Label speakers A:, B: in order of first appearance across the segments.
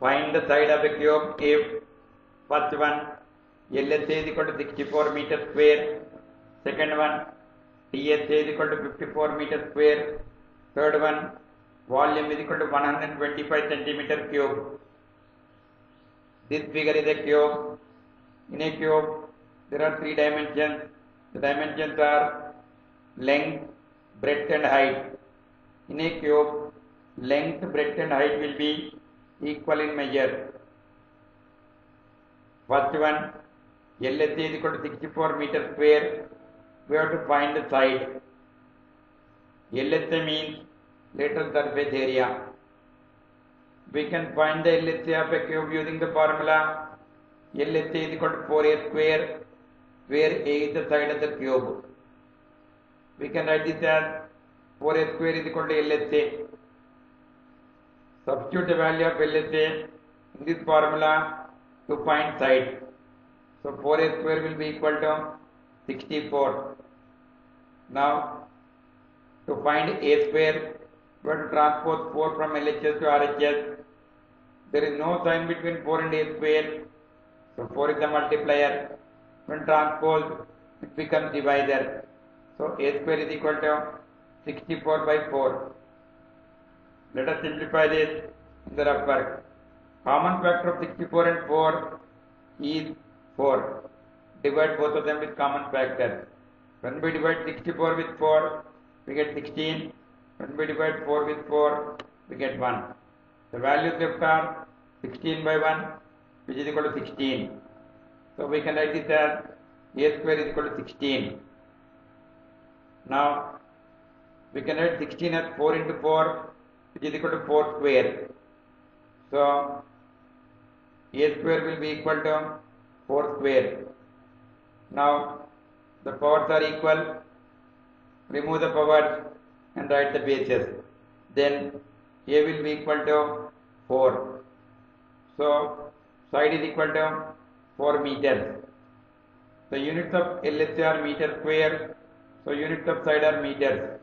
A: find the side of a cube if first one LHA is equal to 64 meter square, second one THA is equal to 54 meter square, third one volume is equal to 125 centimeter cube. This figure is a cube. In a cube there are three dimensions. The dimensions are length, breadth and height. In a cube, length, breadth and height will be equal in measure. First one, LHA is equal to 64 meter square. We have to find the side. LHA means lateral surface area. We can find the LHA of a cube using the formula LHA is equal to 4a square, where a is the side of the cube. We can write this as 4a square is equal to LHA. Substitute the value of LHA in this formula to find side. So 4a square will be equal to 64. Now to find a square, we have to transpose 4 from LHS to RHS. There is no sign between 4 and a square. So 4 is the multiplier. When transposed, it becomes divisor. So a square is equal to 64 by 4. Let us simplify this in the rough work. Common factor of 64 and 4 is 4. Divide both of them with common factor. When we divide 64 with 4, we get 16. When we divide 4 with 4, we get 1. The values left are 16 by 1, which is equal to 16. So we can write this as a square is equal to 16. Now we can write 16 as 4 into 4, which is equal to 4 square. So a square will be equal to 4 square. Now the powers are equal. Remove the powers and write the bases. Then a will be equal to 4. So side is equal to 4 meters. The units of LHA are meter square. So units of side are meters.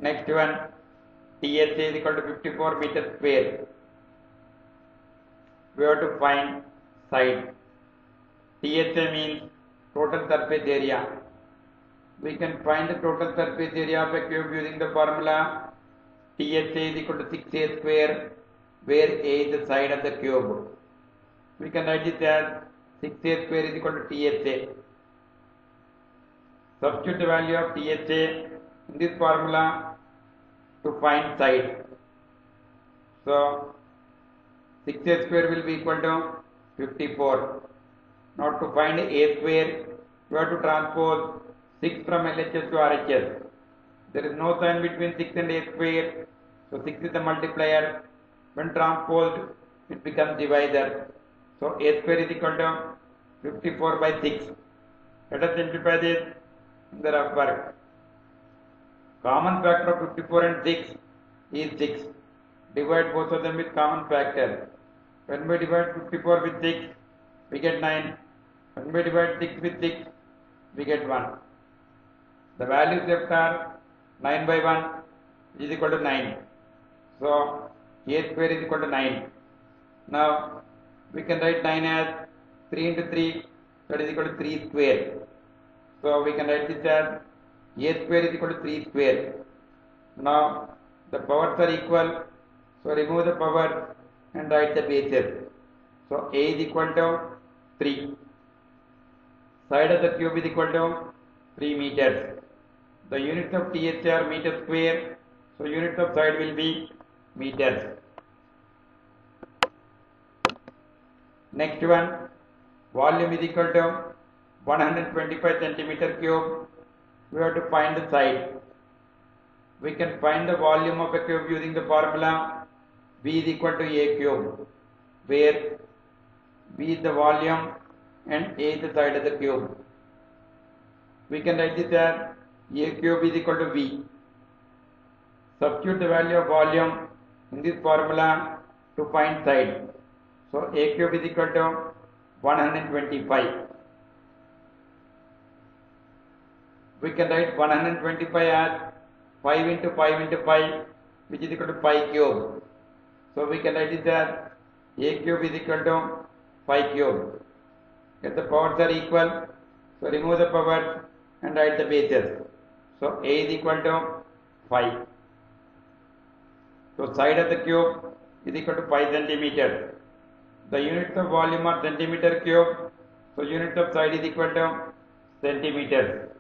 A: Next one, THA is equal to 54 meters square. We have to find side. THA means total surface area. We can find the total surface area of a cube using the formula THA is equal to 6a square, where a is the side of the cube. We can write this as 6a square is equal to THA. Substitute the value of THA in this formula to find side. So 6a square will be equal to 54. Now to find a square, we have to transpose 6 from LHS to RHS. There is no sign between 6 and a square. So 6 is the multiplier. When transposed, it becomes divisor. So a square is equal to 54 by 6. Let us simplify this in the rough work. Common factor of 54 and 6 is 6. Divide both of them with common factor. When we divide 54 with 6, we get 9. When we divide 6 with 6, we get 1. The values left are 9 by 1, which is equal to 9. So a square is equal to 9. Now we can write 9 as 3 into 3, that is equal to 3 square. So we can write this as a square is equal to 3 square. Now the powers are equal, so remove the power and write the bases. So a is equal to 3. Side of the cube is equal to 3 meters. The units of THA are meter square, so units of side will be meters. Next one, volume is equal to 125 centimeter cube. We have to find the side. We can find the volume of a cube using the formula V is equal to A cube, where V is the volume and A is the side of the cube. We can write this as A cube is equal to V. Substitute the value of volume in this formula to find side. So A cube is equal to 125. we can write 125 as 5 into 5 into 5, which is equal to pi cube. So we can write it as a cube is equal to 5 cube. If the powers are equal, so remove the powers and write the bases. So a is equal to 5. So side of the cube is equal to 5 centimeters. The units of volume are centimeter cube. So units of side is equal to centimeters.